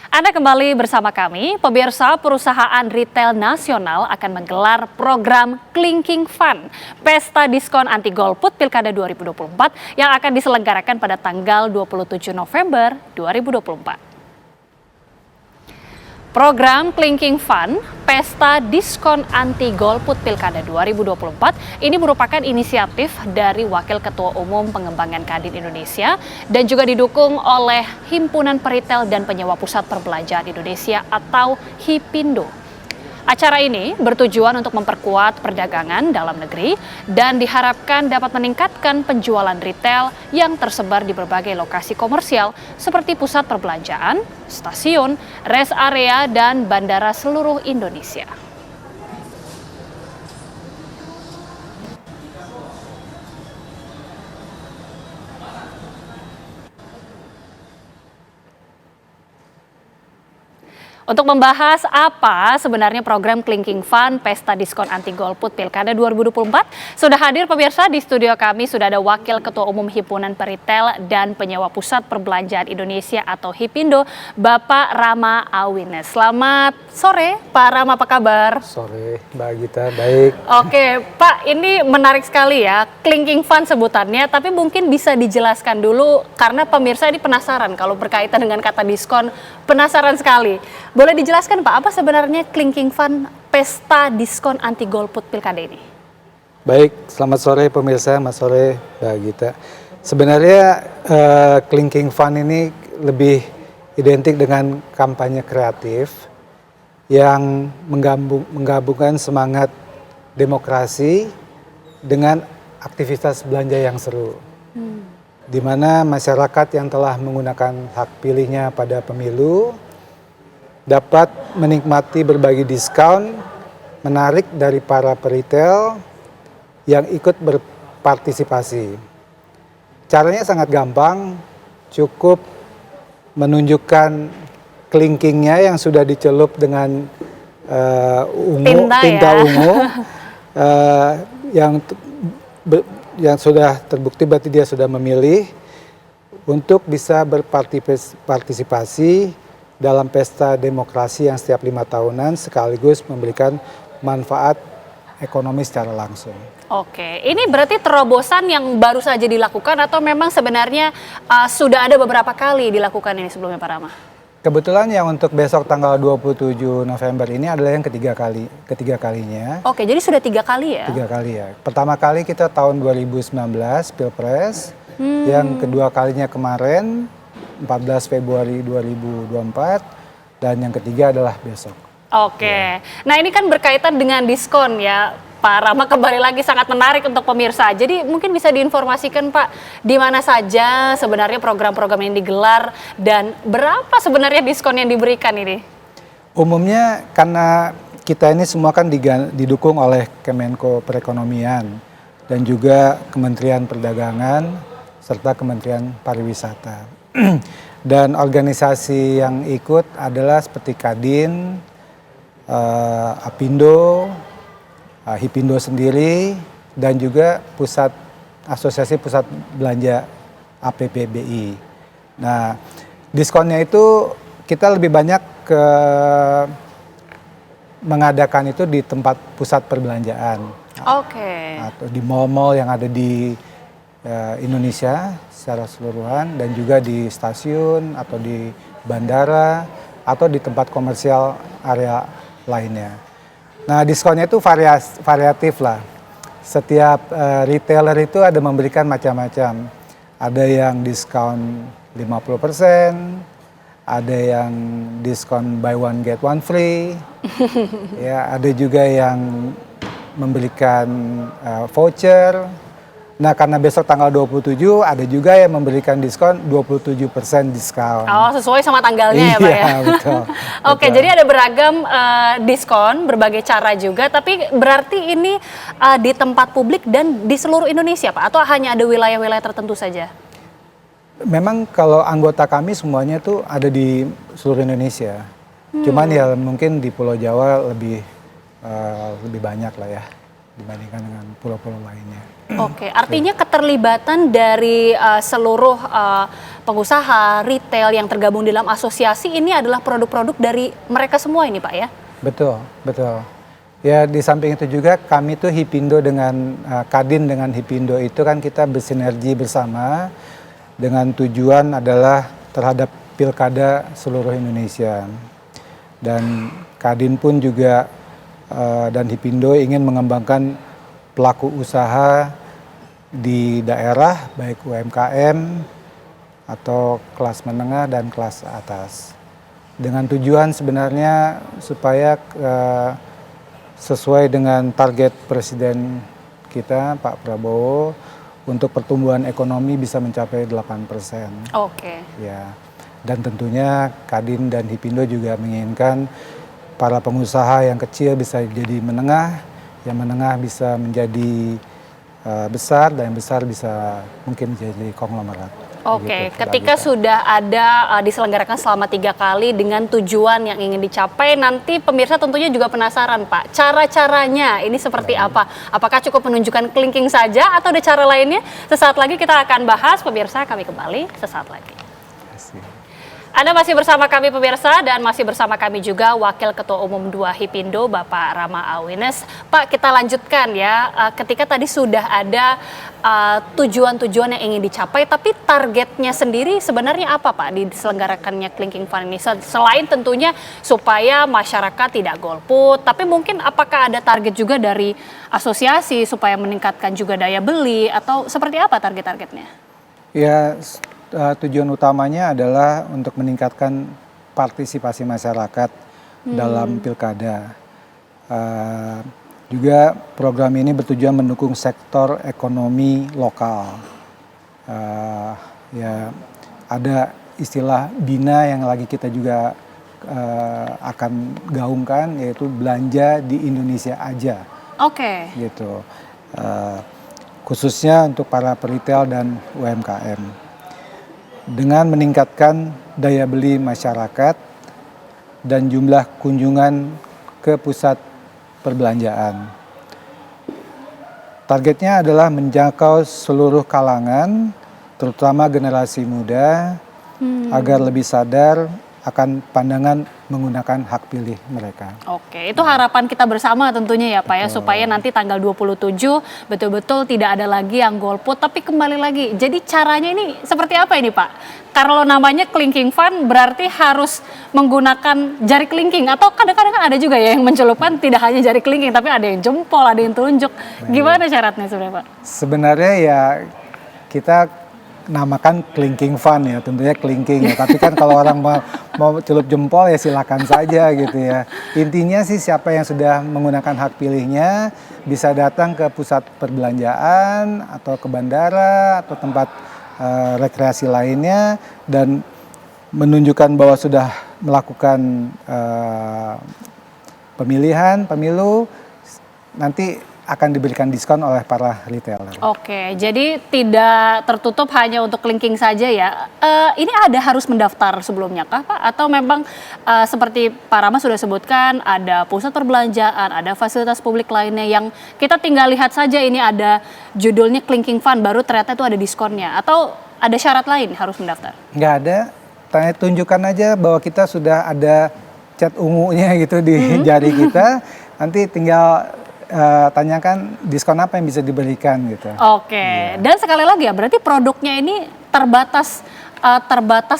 Anda kembali bersama kami, pemirsa. Perusahaan retail nasional akan menggelar program Clinking Fun, pesta diskon anti golput Pilkada 2024 yang akan diselenggarakan pada tanggal 27 November 2024. Program Clinking Fun, pesta diskon anti golput Pilkada 2024 ini merupakan inisiatif dari Wakil Ketua Umum Pengembangan Kadin Indonesia dan juga didukung oleh Himpunan Peritel dan Penyewa Pusat Perbelanjaan Indonesia atau HIPINDO. Acara ini bertujuan untuk memperkuat perdagangan dalam negeri dan diharapkan dapat meningkatkan penjualan retail yang tersebar di berbagai lokasi komersial seperti pusat perbelanjaan, stasiun, rest area, dan bandara seluruh Indonesia. Untuk membahas apa sebenarnya program Clinking Fun, pesta diskon anti golput Pilkada 2024, sudah hadir pemirsa di studio kami, sudah ada Wakil Ketua Umum Himpunan Peritel dan Penyewa Pusat Perbelanjaan Indonesia atau HIPINDO, Bapak Rama Awines. Selamat sore, Pak Rama, apa kabar? Sore, Mbak Gita, baik. Oke, Pak, ini menarik sekali ya, Clinking Fun sebutannya, tapi mungkin bisa dijelaskan dulu karena pemirsa ini penasaran kalau berkaitan dengan kata diskon, penasaran sekali. Boleh dijelaskan Pak, apa sebenarnya Clinking Fun, pesta diskon anti golput Pilkada ini? Baik, selamat sore pemirsa, selamat sore Mbak Gita. Sebenarnya Clinking Fun ini lebih identik dengan kampanye kreatif yang menggabungkan semangat demokrasi dengan aktivitas belanja yang seru. Di mana masyarakat yang telah menggunakan hak pilihnya pada pemilu dapat menikmati berbagai diskon menarik dari para peritel yang ikut berpartisipasi. Caranya sangat gampang, cukup menunjukkan kelingkingnya yang sudah dicelup dengan tinta ungu yang sudah terbukti berarti dia sudah memilih untuk bisa berpartisipasi dalam pesta demokrasi yang setiap 5 tahunan sekaligus memberikan manfaat ekonomi secara langsung. Oke, ini berarti terobosan yang baru saja dilakukan atau memang sebenarnya sudah ada beberapa kali dilakukan ini sebelumnya, Pak Rama? Kebetulan yang untuk besok tanggal 27 November ini adalah yang ketiga kalinya. Oke, jadi sudah 3 kali ya? 3 kali ya. Pertama kali kita tahun 2019 Pilpres, yang kedua kalinya kemarin 14 Februari 2024, dan yang ketiga adalah besok. Oke, nah ini kan berkaitan dengan diskon ya, Pak Rama, kembali lagi sangat menarik untuk pemirsa. Jadi mungkin bisa diinformasikan Pak, di mana saja sebenarnya program-program yang digelar dan berapa sebenarnya diskon yang diberikan ini? Umumnya karena kita ini semua kan didukung oleh Kemenko Perekonomian dan juga Kementerian Perdagangan serta Kementerian Pariwisata. Dan organisasi yang ikut adalah seperti Kadin, Apindo, HIPINDO sendiri, dan juga Asosiasi Pusat Belanja APPBI. Nah, diskonnya itu kita lebih banyak mengadakan itu di tempat pusat perbelanjaan. Oke. Atau di mal-mal yang ada di Indonesia secara keseluruhan, dan juga di stasiun atau di bandara atau di tempat komersial area lainnya. Nah, diskonnya itu variatif lah. Setiap retailer itu ada memberikan macam-macam. Ada yang diskon 50%, ada yang diskon buy one get one free. Ya, ada juga yang memberikan voucher. Nah, karena besok tanggal 27 ada juga yang memberikan diskon 27% diskon. Oh, sesuai sama tanggalnya ya Pak ya? Iya, betul. Oke, betul. jadi ada beragam diskon, berbagai cara juga, tapi berarti ini di tempat publik dan di seluruh Indonesia Pak? Atau hanya ada wilayah-wilayah tertentu saja? Memang kalau anggota kami semuanya tuh ada di seluruh Indonesia. Cuman ya mungkin di Pulau Jawa lebih banyak lah ya. dibandingkan dengan pulau-pulau lainnya. Oke, artinya keterlibatan dari seluruh pengusaha retail yang tergabung dalam asosiasi ini adalah produk-produk dari mereka semua ini Pak ya? Betul, betul. Ya di samping itu juga kami tuh Hipindo dengan Kadin dengan Hipindo itu kan kita bersinergi bersama dengan tujuan adalah terhadap pilkada seluruh Indonesia. Dan Kadin pun juga dan Hipindo ingin mengembangkan pelaku usaha di daerah baik UMKM atau kelas menengah dan kelas atas. Dengan tujuan sebenarnya supaya sesuai dengan target Presiden kita Pak Prabowo untuk pertumbuhan ekonomi bisa mencapai 8%. Oke. Ya. Dan tentunya Kadin dan Hipindo juga menginginkan para pengusaha yang kecil bisa jadi menengah, yang menengah bisa menjadi besar, dan yang besar bisa mungkin jadi konglomerat. Oke, Begitu, ketika sudah ada diselenggarakan selama 3 kali dengan tujuan yang ingin dicapai, nanti pemirsa tentunya juga penasaran Pak, cara-caranya ini seperti apa? Apakah cukup menunjukkan kelingking saja atau ada cara lainnya? Sesaat lagi kita akan bahas, pemirsa kami kembali sesaat lagi. Anda masih bersama kami pemirsa dan masih bersama kami juga Wakil Ketua Umum 2 Hipindo Bapak Rama Awines. Pak, kita lanjutkan ya, ketika tadi sudah ada tujuan-tujuan yang ingin dicapai, tapi targetnya sendiri sebenarnya apa Pak diselenggarakannya Kelingking Fund ini? Selain tentunya supaya masyarakat tidak golput, tapi mungkin apakah ada target juga dari asosiasi supaya meningkatkan juga daya beli atau seperti apa target-targetnya? Ya, tujuan utamanya adalah untuk meningkatkan partisipasi masyarakat dalam pilkada. Juga program ini bertujuan mendukung sektor ekonomi lokal. Ya, ada istilah BINA yang lagi kita juga akan gaungkan, yaitu belanja di Indonesia aja. Oke. Gitu. Khususnya untuk para peritel dan UMKM. Dengan meningkatkan daya beli masyarakat dan jumlah kunjungan ke pusat perbelanjaan. Targetnya adalah menjangkau seluruh kalangan, terutama generasi muda, agar lebih sadar akan pandangan menggunakan hak pilih mereka. Oke, itu harapan kita bersama tentunya ya Pak ya, supaya nanti tanggal 27 betul-betul tidak ada lagi yang golput, tapi kembali lagi, jadi caranya ini seperti apa ini Pak? Kalau namanya Kelingking Fund berarti harus menggunakan jari kelingking, atau kadang-kadang kan ada juga ya yang mencelupkan tidak hanya jari kelingking, tapi ada yang jempol, ada yang telunjuk. Gimana syaratnya sebenarnya Pak? Sebenarnya ya kita namakan Kelingking Fund ya, tentunya kelingking ya. Tapi kan kalau orang mau celup jempol ya silakan saja gitu ya. Intinya sih siapa yang sudah menggunakan hak pilihnya bisa datang ke pusat perbelanjaan atau ke bandara atau tempat rekreasi lainnya dan menunjukkan bahwa sudah melakukan pemilu, nanti akan diberikan diskon oleh para retailer. Oke, jadi tidak tertutup hanya untuk kelingking saja ya. Ini ada harus mendaftar sebelumnya kah Pak? Atau memang seperti Pak Rama sudah sebutkan, ada pusat perbelanjaan, ada fasilitas publik lainnya yang kita tinggal lihat saja ini ada judulnya Kelingking Fund, baru ternyata itu ada diskonnya. Atau ada syarat lain harus mendaftar? Nggak ada, tunjukkan aja bahwa kita sudah ada cat ungunya gitu di jari kita, nanti tinggal tanyakan diskon apa yang bisa diberikan gitu. Oke, dan sekali lagi ya, berarti produknya ini terbatas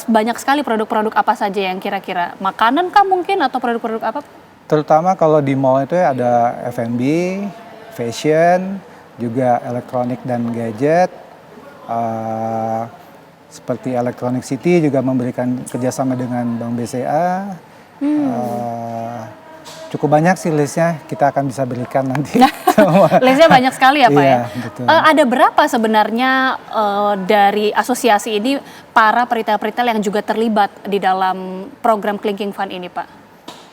banyak sekali produk-produk apa saja yang kira-kira makanan kah mungkin atau produk-produk apa? Terutama kalau di mall itu ada F&B, fashion, juga elektronik dan gadget. Seperti Electronic City juga memberikan kerjasama dengan Bank BCA. Cukup banyak sih listnya, kita akan bisa berikan nanti. Listnya banyak sekali ya Pak ya? Betul. Ada berapa sebenarnya dari asosiasi ini para peritel-peritel yang juga terlibat di dalam program Kelingking Fund ini Pak?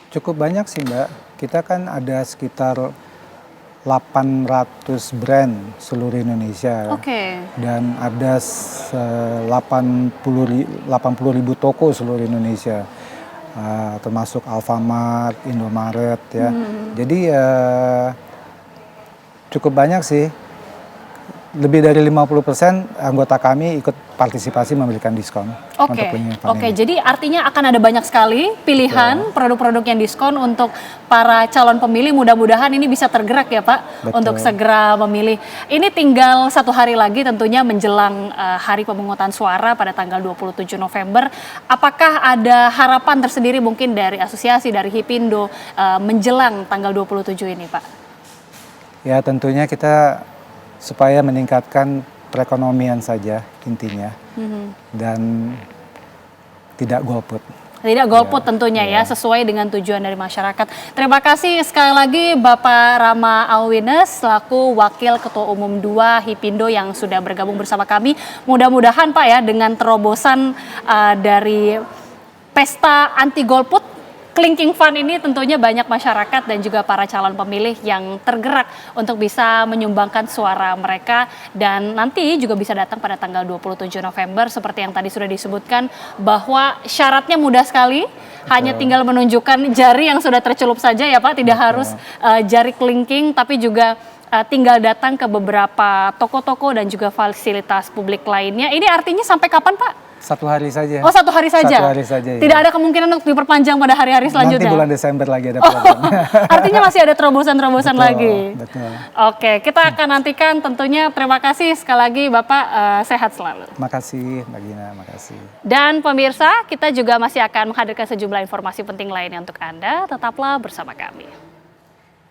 Cukup banyak sih Mbak, kita kan ada sekitar 800 brand seluruh Indonesia. Oke. Dan ada 80.000 toko seluruh Indonesia. Termasuk Alfamart, Indomaret ya. Jadi cukup banyak sih. Lebih dari 50% anggota kami ikut partisipasi memberikan diskon untuk cleaning fund Oke, ini. jadi artinya akan ada banyak sekali pilihan produk-produk yang diskon untuk para calon pemilih. Mudah-mudahan ini bisa tergerak ya Pak, Betul. untuk segera memilih. Ini tinggal 1 hari lagi tentunya menjelang hari pemungutan suara pada tanggal 27 November. Apakah ada harapan tersendiri mungkin dari asosiasi, dari Hipindo menjelang tanggal 27 ini Pak? Ya tentunya kita supaya meningkatkan perekonomian saja intinya dan tidak golput. Tidak golput tentunya ya, sesuai dengan tujuan dari masyarakat. Terima kasih sekali lagi Bapak Rama Alwines selaku Wakil Ketua Umum 2 Hipindo yang sudah bergabung bersama kami. Mudah-mudahan Pak ya dengan terobosan dari pesta anti golput Clinking Fund ini tentunya banyak masyarakat dan juga para calon pemilih yang tergerak untuk bisa menyumbangkan suara mereka dan nanti juga bisa datang pada tanggal 27 November seperti yang tadi sudah disebutkan bahwa syaratnya mudah sekali, hanya tinggal menunjukkan jari yang sudah tercelup saja ya Pak, tidak harus jari kelingking tapi juga tinggal datang ke beberapa toko-toko dan juga fasilitas publik lainnya. Ini artinya sampai kapan Pak? 1 hari saja. Oh 1 hari saja? 1 hari saja. Tidak ada kemungkinan untuk diperpanjang pada hari-hari selanjutnya? Nanti bulan Desember lagi ada program. Artinya masih ada terobosan-terobosan lagi? Betul. Oke, kita akan nantikan tentunya. Terima kasih sekali lagi Bapak, sehat selalu. Makasih Mbak Gina, makasih. Dan pemirsa, kita juga masih akan menghadirkan sejumlah informasi penting lainnya untuk Anda. Tetaplah bersama kami.